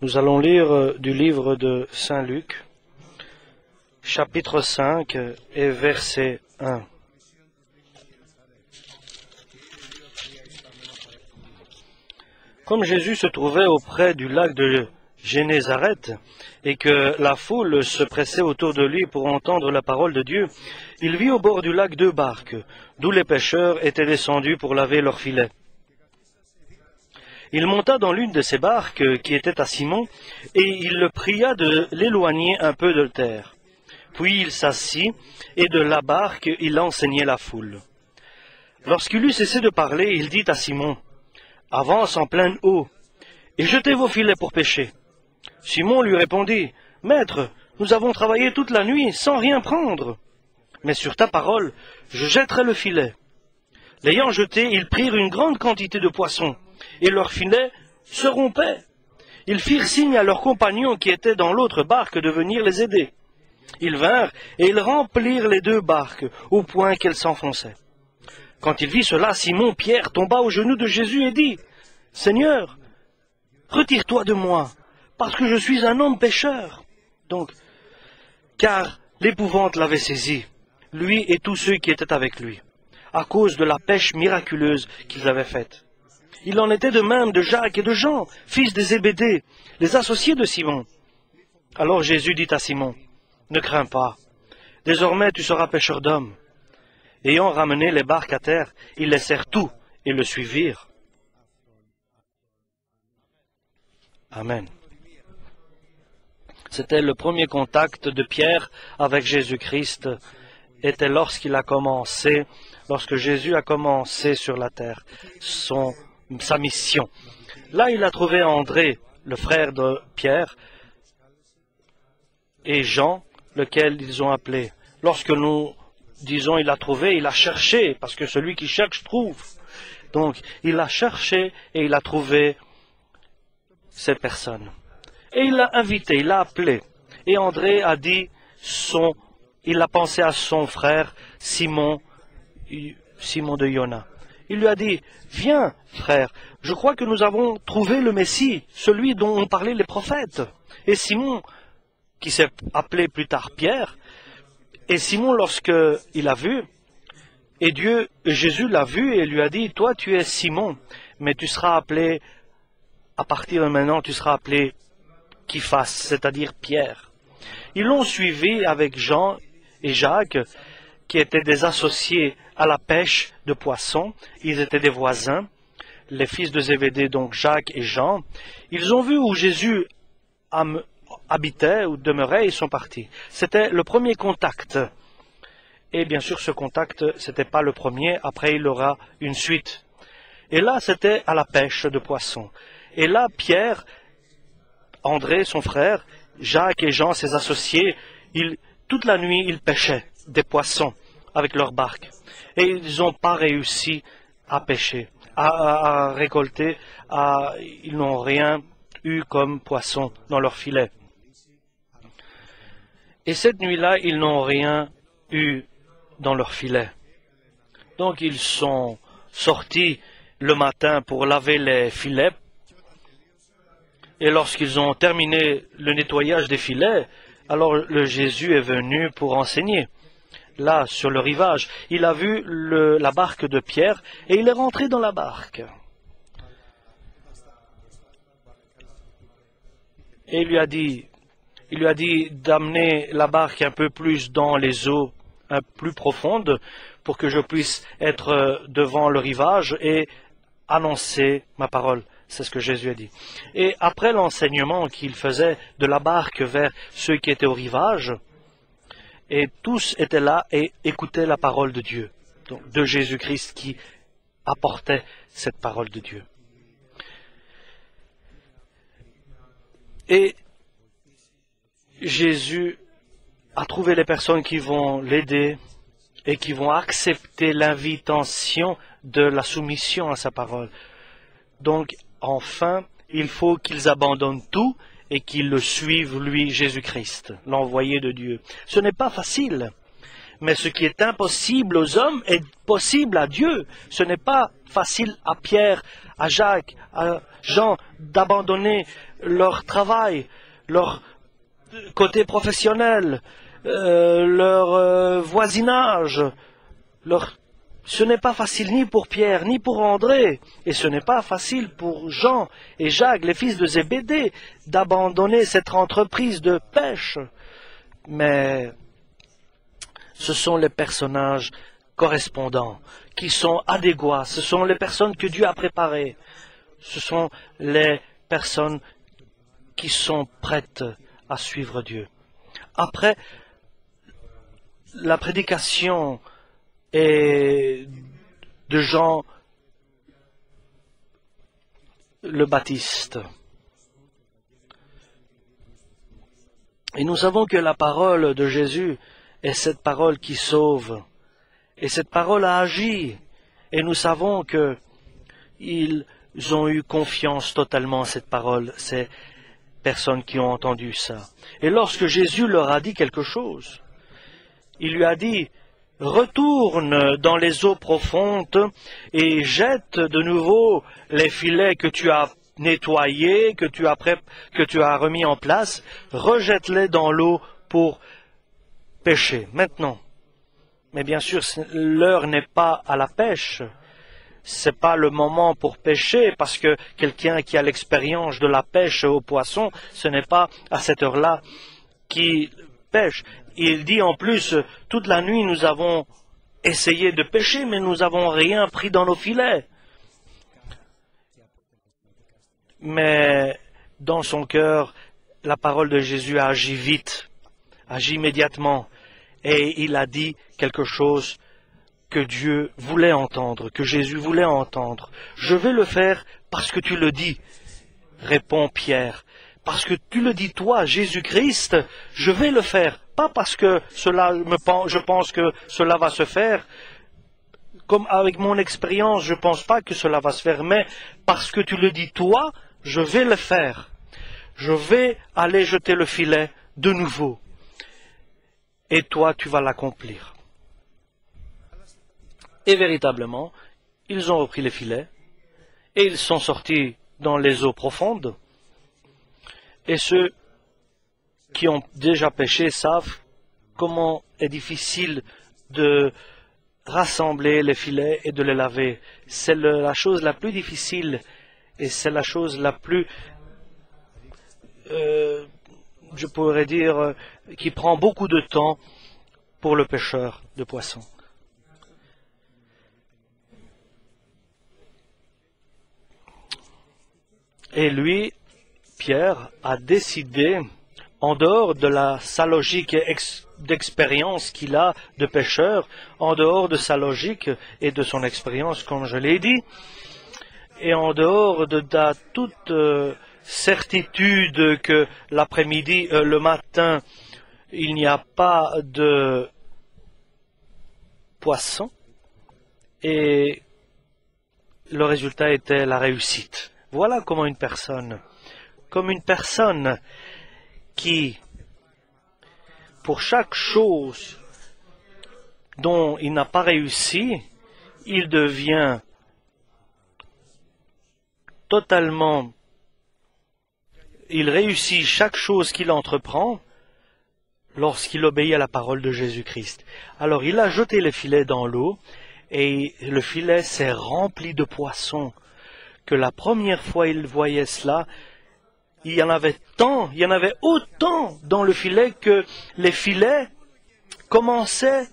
Nous allons lire du livre de Saint Luc, chapitre 5 et verset 1. Comme Jésus se trouvait auprès du lac de Génézareth et que la foule se pressait autour de lui pour entendre la parole de Dieu, il vit au bord du lac 2 barques, d'où les pêcheurs étaient descendus pour laver leurs filets. Il monta dans l'une de ces barques qui était à Simon, et il le pria de l'éloigner un peu de terre. Puis il s'assit, et de la barque il enseignait la foule. Lorsqu'il eut cessé de parler, il dit à Simon, « Avance en pleine eau, et jetez vos filets pour pêcher. » Simon lui répondit, « Maître, nous avons travaillé toute la nuit sans rien prendre. Mais sur ta parole, je jetterai le filet. » L'ayant jeté, ils prirent une grande quantité de poissons, et leur filet se rompait. Ils firent signe à leurs compagnons qui étaient dans l'autre barque de venir les aider. Ils vinrent, et ils remplirent les 2 barques, au point qu'elles s'enfonçaient. Quand il vit cela, Simon Pierre tomba aux genoux de Jésus et dit, « Seigneur, retire-toi de moi, parce que je suis un homme pécheur. » Car l'épouvante l'avait saisi, lui et tous ceux qui étaient avec lui, à cause de la pêche miraculeuse qu'ils avaient faite. Il en était de même de Jacques et de Jean, fils de Zébédée, les associés de Simon. Alors Jésus dit à Simon, « Ne crains pas, désormais tu seras pêcheur d'hommes. » Ayant ramené les barques à terre, ils laissèrent tout et le suivirent. Amen. C'était le premier contact de Pierre avec Jésus-Christ, était lorsque Jésus a commencé sur la terre sa mission. Là, il a trouvé André, le frère de Pierre, et Jean, lequel ils ont appelé. Lorsque nous disons il a trouvé, il a cherché, parce que celui qui cherche trouve. Donc, il a cherché et il a trouvé ces personnes. Et il l'a invité, il l'a appelé. Et André a dit, il a pensé à son frère Simon de Yona. Il lui a dit, « Viens, frère, je crois que nous avons trouvé le Messie, celui dont ont parlé les prophètes. » Et Simon, qui s'est appelé plus tard Pierre, et Simon, lorsqu'il a vu, et Jésus l'a vu et lui a dit, « Toi, tu es Simon, mais tu seras appelé, à partir de maintenant, tu seras appelé Képhas, c'est-à-dire Pierre. » Ils l'ont suivi avec Jean et Jacques, qui étaient des associés à la pêche de poissons. Ils étaient des voisins, les fils de Zébédée, donc Jacques et Jean. Ils ont vu où Jésus habitait ou demeurait, ils sont partis. C'était le premier contact. Et bien sûr, ce contact, ce n'était pas le premier, après il aura une suite. Et là, c'était à la pêche de poissons. Et là, Pierre, André, son frère, Jacques et Jean, ses associés, toute la nuit, ils pêchaient des poissons avec leurs barques. Et ils n'ont pas réussi à pêcher, à récolter, ils n'ont rien eu comme poisson dans leur filet. Et cette nuit-là, ils n'ont rien eu dans leur filet. Donc ils sont sortis le matin pour laver les filets. Et lorsqu'ils ont terminé le nettoyage des filets, alors le Jésus est venu pour enseigner. Là, sur le rivage, il a vu la barque de Pierre et il est rentré dans la barque. Et il lui a dit d'amener la barque un peu plus dans les eaux plus profondes pour que je puisse être devant le rivage et annoncer ma parole. C'est ce que Jésus a dit. Et après l'enseignement qu'il faisait de la barque vers ceux qui étaient au rivage, et tous étaient là et écoutaient la parole de Dieu, donc de Jésus-Christ qui apportait cette parole de Dieu. Et Jésus a trouvé les personnes qui vont l'aider et qui vont accepter l'invitation de la soumission à sa parole. Donc, enfin, il faut qu'ils abandonnent tout et qu'ils le suivent, lui, Jésus-Christ, l'envoyé de Dieu. Ce n'est pas facile, mais ce qui est impossible aux hommes est possible à Dieu. Ce n'est pas facile à Pierre, à Jacques, à Jean d'abandonner leur travail, leur côté professionnel, leur voisinage. Ce n'est pas facile ni pour Pierre, ni pour André, et ce n'est pas facile pour Jean et Jacques, les fils de Zébédée, d'abandonner cette entreprise de pêche. Mais ce sont les personnages correspondants, qui sont adéquats, ce sont les personnes que Dieu a préparées, ce sont les personnes qui sont prêtes à suivre Dieu. Après la prédication de Jean le Baptiste, et nous savons que la parole de Jésus est cette parole qui sauve, et cette parole a agi, et nous savons qu'ils ont eu confiance totalement en cette parole, ces personnes qui ont entendu ça. Et lorsque Jésus leur a dit quelque chose, il lui a dit: retourne dans les eaux profondes et jette de nouveau les filets que tu as nettoyés, que tu as remis en place, rejette-les dans l'eau pour pêcher. Maintenant, mais bien sûr, l'heure n'est pas à la pêche. C'est pas le moment pour pêcher, parce que quelqu'un qui a l'expérience de la pêche au poisson, ce n'est pas à cette heure-là qu'il pêche. Il dit en plus, toute la nuit nous avons essayé de pêcher, mais nous n'avons rien pris dans nos filets. Mais dans son cœur, la parole de Jésus a agi vite, agi immédiatement, et il a dit quelque chose que Dieu voulait entendre, que Jésus voulait entendre. Je vais le faire parce que tu le dis, répond Pierre. Parce que tu le dis toi, Jésus-Christ, je vais le faire. Pas parce que je pense que cela va se faire. Comme avec mon expérience, je ne pense pas que cela va se faire, mais parce que tu le dis toi, je vais le faire. Je vais aller jeter le filet de nouveau. Et toi, tu vas l'accomplir. Et véritablement, ils ont repris les filets, et ils sont sortis dans les eaux profondes. Et ceux qui ont déjà pêché savent comment est difficile de rassembler les filets et de les laver. C'est la chose la plus difficile, et c'est la chose la plus, je pourrais dire, qui prend beaucoup de temps pour le pêcheur de poissons. Et lui, Pierre, a décidé, en dehors de sa logique d'expérience qu'il a de pêcheur, en dehors de sa logique et de son expérience, comme je l'ai dit, et en dehors de toute certitude que l'après-midi, le matin, il n'y a pas de poisson, et le résultat était la réussite. Voilà comment une personne qui, pour chaque chose dont il n'a pas réussi, il devient totalement, il réussit chaque chose qu'il entreprend lorsqu'il obéit à la parole de Jésus-Christ. Alors il a jeté le filet dans l'eau, et le filet s'est rempli de poissons, que la première fois il voyait cela, il y en avait autant dans le filet que les filets commençaient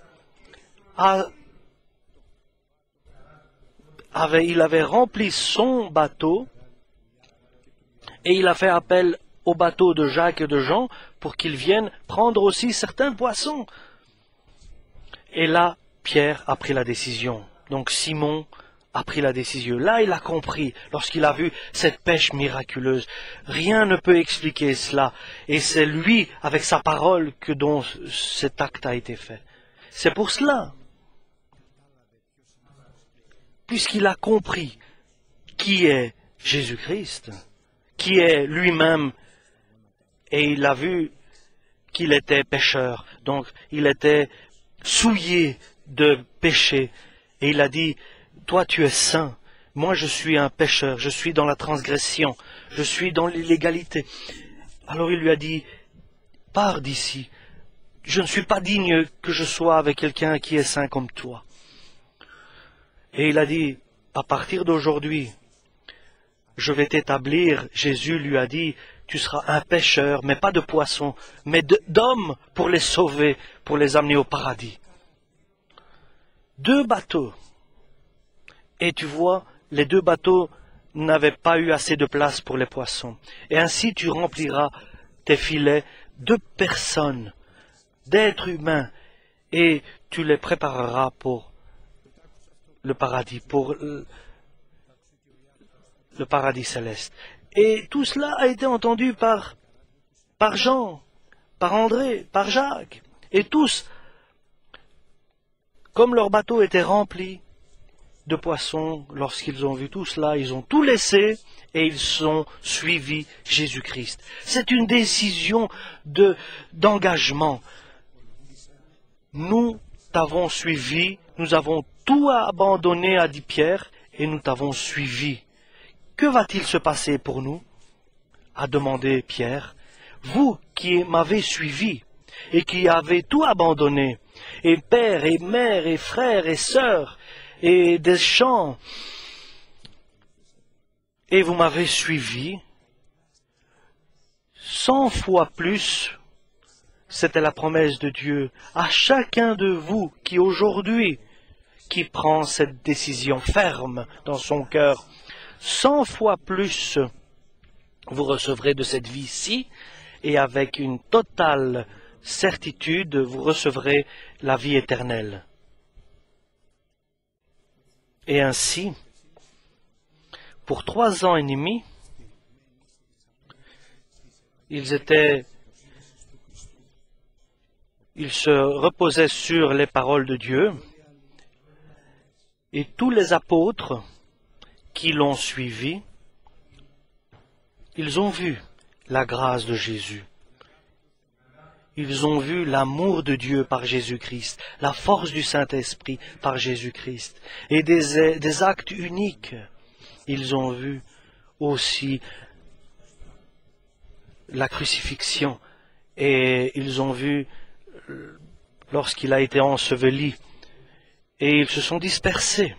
il avait rempli son bateau, et il a fait appel au bateau de Jacques et de Jean pour qu'ils viennent prendre aussi certains poissons. Et là, Pierre a pris la décision. Donc Simon a pris la décision. Là, il a compris, lorsqu'il a vu cette pêche miraculeuse. Rien ne peut expliquer cela. Et c'est lui, avec sa parole, dont cet acte a été fait. C'est pour cela, puisqu'il a compris qui est Jésus-Christ, qui est lui-même et il a vu qu'il était pécheur. Donc, il était souillé de péché. Et il a dit, toi tu es saint, moi je suis un pécheur, je suis dans la transgression, je suis dans l'illégalité. Alors il lui a dit, pars d'ici, je ne suis pas digne que je sois avec quelqu'un qui est saint comme toi. Et il a dit, à partir d'aujourd'hui, je vais t'établir, Jésus lui a dit, tu seras un pêcheur, mais pas de poissons, mais d'hommes pour les sauver, pour les amener au paradis. 2 bateaux. Et tu vois, les 2 bateaux n'avaient pas eu assez de place pour les poissons. Et ainsi tu rempliras tes filets de personnes, d'êtres humains, et tu les prépareras pour le paradis, pour le paradis céleste. Et tout cela a été entendu par Jean, par André, par Jacques. Et tous, comme leur bateau était rempli de poissons, lorsqu'ils ont vu tout cela, ils ont tout laissé et ils ont suivi Jésus-Christ. C'est une décision d'engagement. Nous t'avons suivi, nous avons tout abandonné, a dit Pierre, et nous t'avons suivi. Que va-t-il se passer pour nous? A demandé Pierre. Vous qui m'avez suivi et qui avez tout abandonné, et père et mère et frères et sœurs, et des champs, et vous m'avez suivi 100 fois plus, c'était la promesse de Dieu, à chacun de vous qui aujourd'hui, qui prend cette décision ferme dans son cœur, 100 fois plus vous recevrez de cette vie-ci, et avec une totale certitude, vous recevrez la vie éternelle. Et ainsi, pour 3 ans et demi, ils se reposaient sur les paroles de Dieu, et tous les apôtres qui l'ont suivi, ils ont vu la grâce de Jésus. Ils ont vu l'amour de Dieu par Jésus-Christ, la force du Saint-Esprit par Jésus-Christ, et des actes uniques. Ils ont vu aussi la crucifixion, et ils ont vu lorsqu'il a été enseveli, et ils se sont dispersés.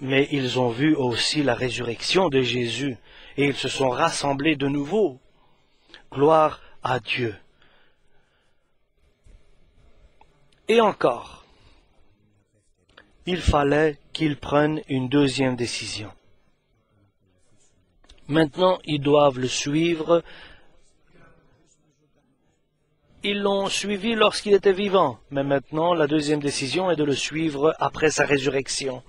Mais ils ont vu aussi la résurrection de Jésus, et ils se sont rassemblés de nouveau. Gloire à Dieu. Et encore, il fallait qu'ils prennent une deuxième décision. Maintenant, ils doivent le suivre. Ils l'ont suivi lorsqu'il était vivant, mais maintenant, la deuxième décision est de le suivre après sa résurrection.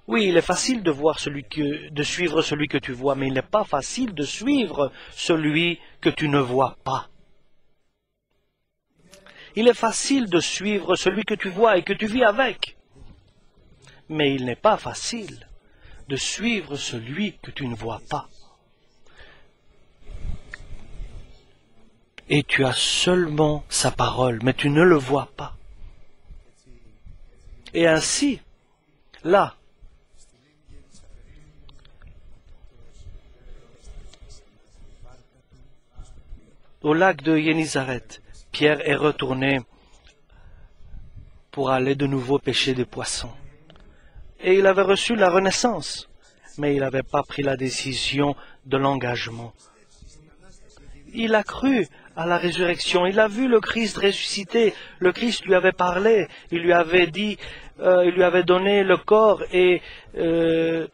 Oui, il est facile de suivre celui que tu vois, mais il n'est pas facile de suivre celui que tu ne vois pas. Il est facile de suivre celui que tu vois et que tu vis avec, mais il n'est pas facile de suivre celui que tu ne vois pas. Et tu as seulement sa parole, mais tu ne le vois pas. Et ainsi, là, au lac de Génézareth, Pierre est retourné pour aller de nouveau pêcher des poissons. Et il avait reçu la renaissance, mais il n'avait pas pris la décision de l'engagement. Il a cru à la résurrection, il a vu le Christ ressuscité, le Christ lui avait parlé, il lui avait dit, il lui avait donné le corps et le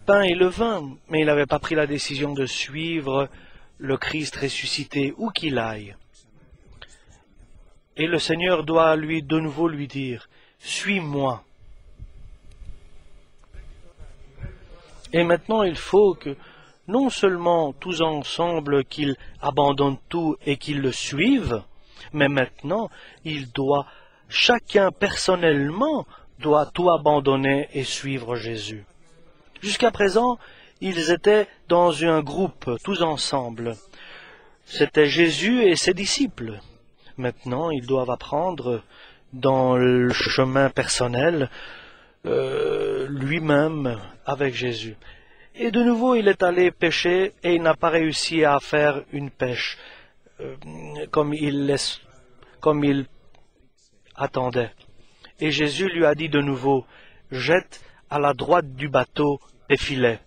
pain et le vin, mais il n'avait pas pris la décision de suivre le Christ ressuscité, où qu'il aille. Et le Seigneur doit de nouveau lui dire, « Suis-moi ». Et maintenant, il faut que, non seulement tous ensemble, qu'ils abandonnent tout et qu'ils le suivent, mais maintenant, chacun personnellement, doit tout abandonner et suivre Jésus. Jusqu'à présent, ils étaient dans un groupe, tous ensemble. C'était Jésus et ses disciples. Maintenant, ils doivent apprendre dans le chemin personnel lui-même avec Jésus. Et de nouveau, il est allé pêcher et il n'a pas réussi à faire une pêche comme il attendait. Et Jésus lui a dit de nouveau, « Jette à la droite du bateau tes filets. »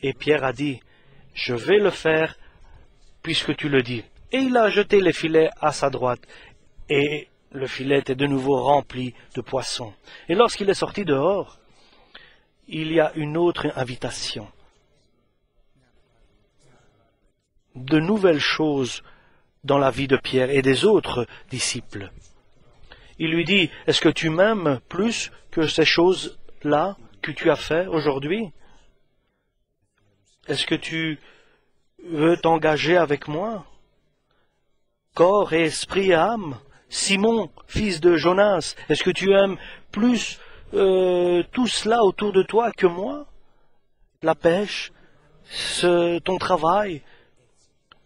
Et Pierre a dit, « Je vais le faire puisque tu le dis. » Et il a jeté les filets à sa droite. Et le filet était de nouveau rempli de poissons. Et lorsqu'il est sorti dehors, il y a une autre invitation. De nouvelles choses dans la vie de Pierre et des autres disciples. Il lui dit, « Est-ce que tu m'aimes plus que ces choses-là que tu as fait aujourd'hui? Est-ce que tu veux t'engager avec moi? Corps et esprit et âme, Simon, fils de Jonas, est-ce que tu aimes plus tout cela autour de toi que moi? La pêche, ton travail. »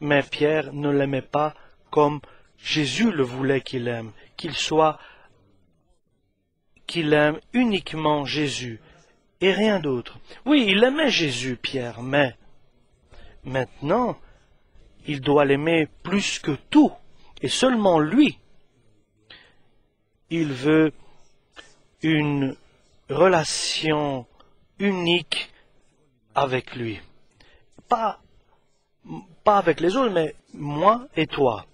Mais Pierre ne l'aimait pas comme Jésus le voulait qu'il aime, qu'il aime uniquement Jésus et rien d'autre. Oui, il aimait Jésus, Pierre, mais maintenant, il doit l'aimer plus que tout, et seulement lui. Il veut une relation unique avec lui. Pas avec les autres, mais moi et toi.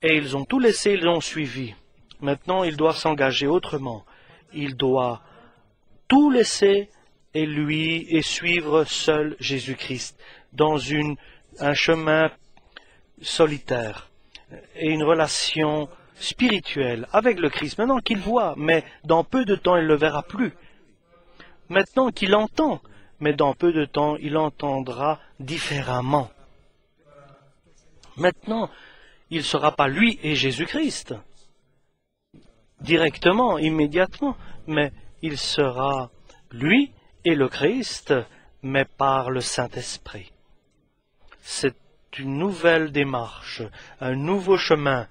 Et ils ont tout laissé, ils l'ont suivi. Maintenant, ils doivent s'engager autrement. Ils doivent tout laisser et suivre seul Jésus-Christ dans un chemin solitaire et une relation spirituelle avec le Christ. Maintenant qu'il voit, mais dans peu de temps, il ne le verra plus. Maintenant qu'il entend, mais dans peu de temps, il entendra différemment. Maintenant, il ne sera pas lui et Jésus-Christ, directement, immédiatement, mais il sera lui et le Christ, mais par le Saint-Esprit. C'est une nouvelle démarche, un nouveau chemin.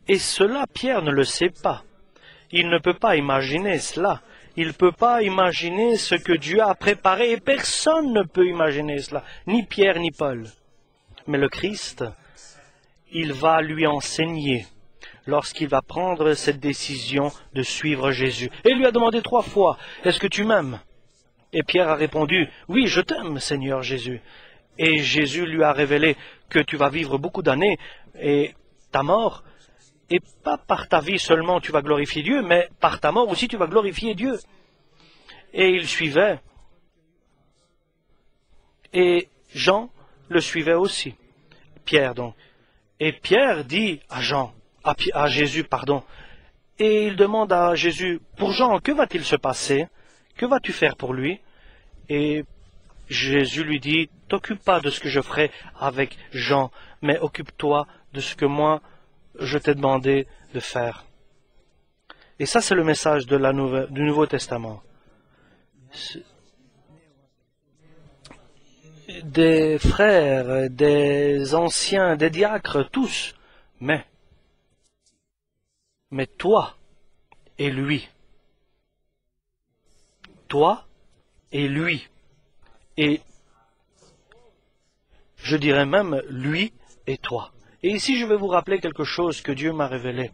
Et cela, Pierre ne le sait pas. Il ne peut pas imaginer cela. Il ne peut pas imaginer ce que Dieu a préparé, et personne ne peut imaginer cela, ni Pierre ni Paul. Mais le Christ, il va lui enseigner lorsqu'il va prendre cette décision de suivre Jésus. Et il lui a demandé 3 fois, « Est-ce que tu m'aimes » Et Pierre a répondu, « Oui, je t'aime, Seigneur Jésus. » Et Jésus lui a révélé que tu vas vivre beaucoup d'années et ta mort, et pas par ta vie seulement tu vas glorifier Dieu, mais par ta mort aussi tu vas glorifier Dieu. Et il suivait. Et Jean le suivait aussi. Pierre donc. Et Pierre dit à Jésus, et il demande à Jésus, pour Jean, que va-t-il se passer? Que vas-tu faire pour lui? Et Jésus lui dit, t'occupe pas de ce que je ferai avec Jean, mais occupe-toi de ce que moi je t'ai demandé de faire. Et ça, c'est le message du Nouveau Testament. Des frères, des anciens, des diacres, tous, mais toi et lui. Toi et lui. Et je dirais même lui et toi. Et ici, je vais vous rappeler quelque chose que Dieu m'a révélé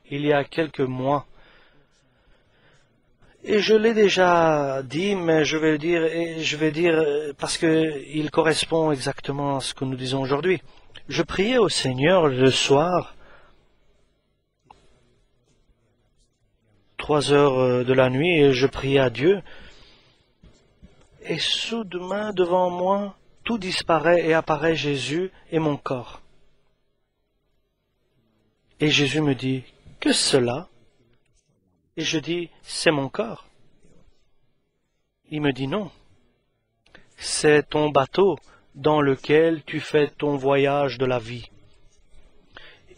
il y a quelques mois. Et je l'ai déjà dit, mais je vais dire parce qu'il correspond exactement à ce que nous disons aujourd'hui. Je priais au Seigneur le soir, 3 heures de la nuit, et je priais à Dieu. Et soudain, devant moi, tout disparaît et apparaît Jésus et mon corps. Et Jésus me dit, « Que cela ?» Et je dis, « C'est mon corps. » Il me dit, « Non, c'est ton bateau dans lequel tu fais ton voyage de la vie. »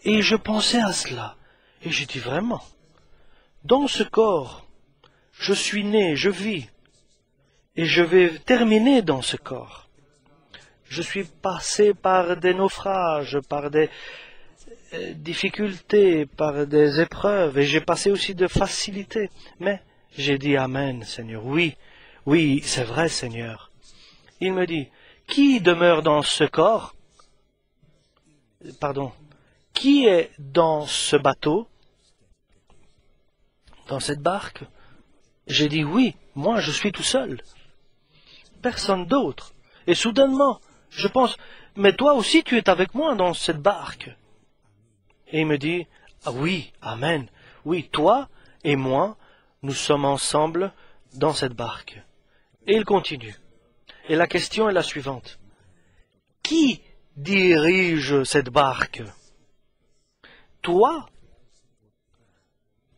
Et je pensais à cela, et j'ai dit, « Vraiment, dans ce corps, je suis né, je vis, et je vais terminer dans ce corps. Je suis passé par des naufrages, par des difficultés, par des épreuves, et j'ai passé aussi de facilités. Mais j'ai dit Amen, Seigneur. Oui, oui, c'est vrai, Seigneur. Il me dit, qui demeure dans ce corps? Pardon. Qui est dans ce bateau? Dans cette barque? J'ai dit oui, moi je suis tout seul. Personne d'autre. Et soudainement, je pense, mais toi aussi tu es avec moi dans cette barque. Et il me dit, ah oui, Amen. Oui, toi et moi, nous sommes ensemble dans cette barque. Et il continue. Et la question est la suivante. Qui dirige cette barque? Toi?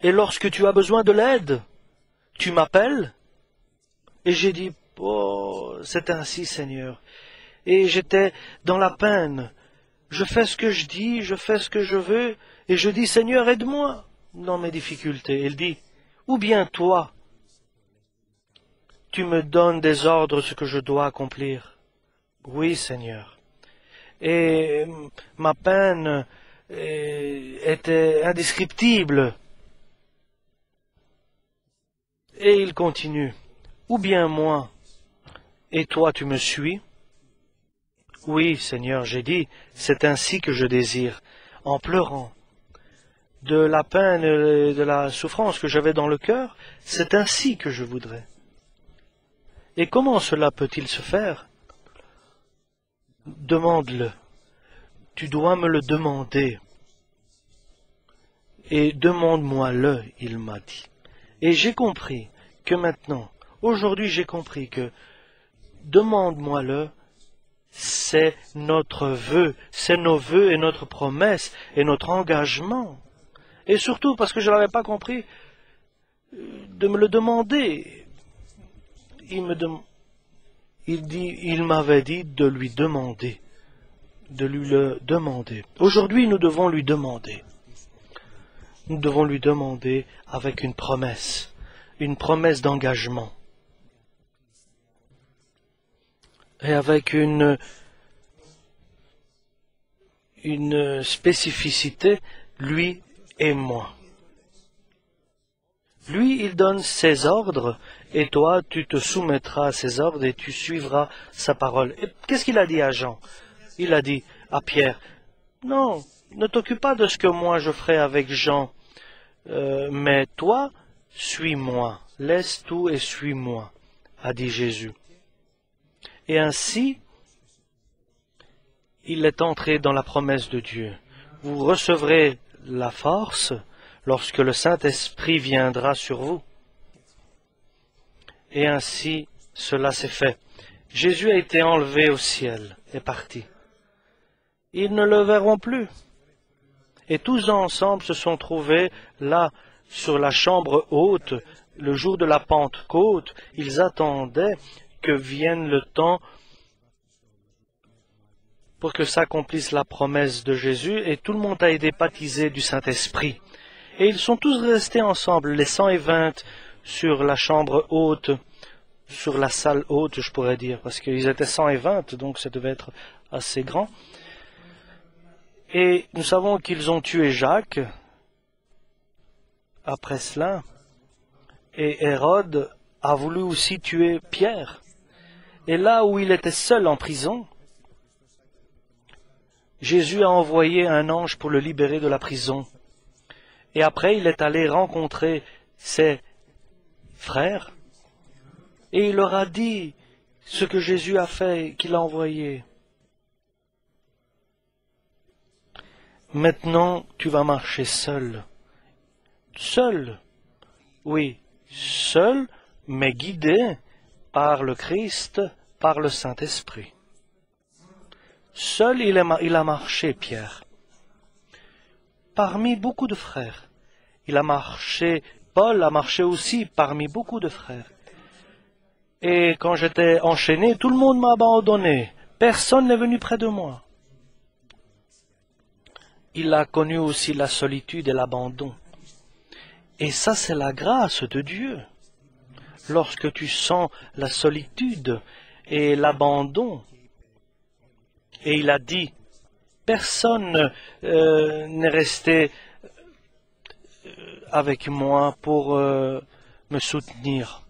Et lorsque tu as besoin de l'aide, tu m'appelles? Et j'ai dit, oh, c'est ainsi, Seigneur. Et j'étais dans la peine. Je fais ce que je dis, je fais ce que je veux, et je dis, Seigneur, aide-moi dans mes difficultés. Il dit, ou bien toi, tu me donnes des ordres ce que je dois accomplir. Oui, Seigneur. Et ma peine était indescriptible. Et il continue. Ou bien moi, et toi tu me suis? Oui, Seigneur, j'ai dit, c'est ainsi que je désire, en pleurant. De la peine et de la souffrance que j'avais dans le cœur, c'est ainsi que je voudrais. Et comment cela peut-il se faire? Demande-le. Tu dois me le demander. Et demande-moi-le, il m'a dit. Et j'ai compris que maintenant, aujourd'hui j'ai compris que demande-moi-le, c'est notre vœu, c'est nos vœux et notre promesse et notre engagement. Et surtout parce que je n'avais pas compris de me le demander. Il m'avait dit de lui demander, de lui le demander. Aujourd'hui, nous devons lui demander. Nous devons lui demander avec une promesse d'engagement. Et avec une spécificité, lui et moi. Lui, il donne ses ordres, et toi, tu te soumettras à ses ordres et tu suivras sa parole. Et qu'est-ce qu'il a dit à Jean? Il a dit à Pierre, non, ne t'occupe pas de ce que moi je ferai avec Jean, mais toi, suis-moi, laisse tout et suis-moi, a dit Jésus. Et ainsi, il est entré dans la promesse de Dieu. Vous recevrez la force lorsque le Saint-Esprit viendra sur vous. Et ainsi, cela s'est fait. Jésus a été enlevé au ciel et parti. Ils ne le verront plus. Et tous ensemble se sont trouvés là, sur la chambre haute, le jour de la Pentecôte. Ils attendaient que vienne le temps pour que s'accomplisse la promesse de Jésus, et tout le monde a été baptisé du Saint-Esprit. Et ils sont tous restés ensemble, les 120 sur la chambre haute, sur la salle haute, je pourrais dire, parce qu'ils étaient 120, donc ça devait être assez grand. Et nous savons qu'ils ont tué Jacques après cela, et Hérode a voulu aussi tuer Pierre. Et là où il était seul en prison, Jésus a envoyé un ange pour le libérer de la prison. Et après, il est allé rencontrer ses frères, et il leur a dit ce que Jésus a fait, qu'il a envoyé. Maintenant, tu vas marcher seul. Seul. Oui, seul, mais guidé par le Christ, par le Saint-Esprit. Seul, il a marché, Pierre. Parmi beaucoup de frères. Il a marché, Paul a marché aussi parmi beaucoup de frères. Et quand j'étais enchaîné, tout le monde m'a abandonné. Personne n'est venu près de moi. Il a connu aussi la solitude et l'abandon. Et ça, c'est la grâce de Dieu. lorsque tu sens la solitude et l'abandon. Et il a dit, personne n'est resté avec moi pour me soutenir.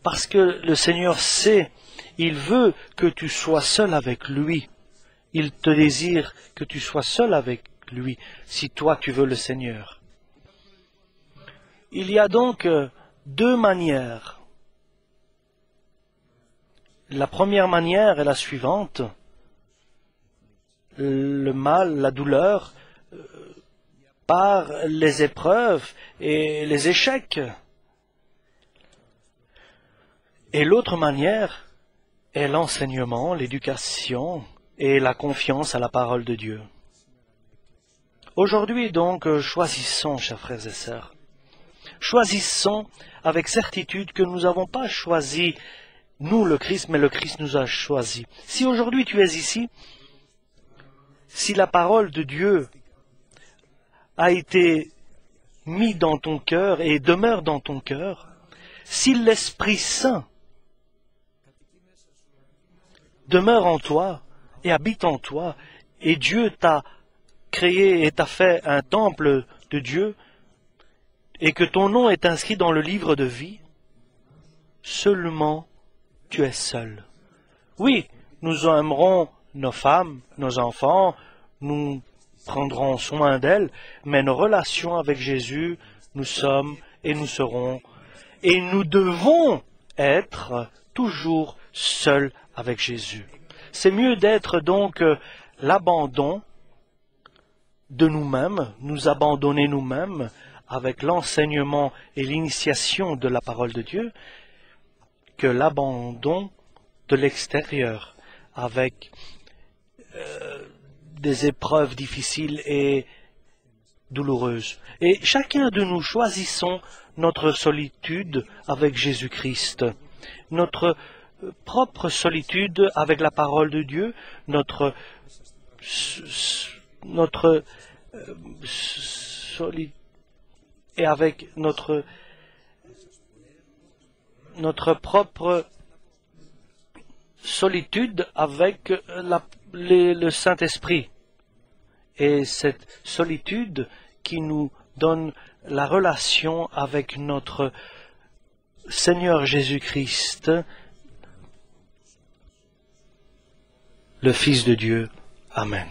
Parce que le Seigneur sait, il veut que tu sois seul avec lui. Il te désire que tu sois seul avec lui, si toi tu veux le Seigneur. Il y a donc deux manières. La première manière est la suivante. Le mal, la douleur, par les épreuves et les échecs. Et l'autre manière est l'enseignement, l'éducation et la confiance à la parole de Dieu. Aujourd'hui donc, choisissons, chers frères et sœurs. Choisissons avec certitude que nous n'avons pas choisi, nous le Christ, mais le Christ nous a choisis. Si aujourd'hui tu es ici, si la parole de Dieu a été mise dans ton cœur et demeure dans ton cœur, si l'Esprit Saint demeure en toi et habite en toi, et Dieu t'a créé et t'a fait un temple de Dieu, et que ton nom est inscrit dans le livre de vie, seulement tu es seul. Oui, nous aimerons nos femmes, nos enfants, nous prendrons soin d'elles, mais nos relations avec Jésus, nous sommes et nous serons, et nous devons être toujours seuls avec Jésus. C'est mieux d'être donc l'abandon de nous-mêmes, nous abandonner nous-mêmes avec l'enseignement et l'initiation de la parole de Dieu, que l'abandon de l'extérieur avec des épreuves difficiles et douloureuses. Et chacun de nous choisissons notre solitude avec Jésus-Christ, notre propre solitude avec la parole de Dieu, notre solitude et avec notre propre solitude avec le Saint-Esprit. Et cette solitude qui nous donne la relation avec notre Seigneur Jésus-Christ, le Fils de Dieu. Amen.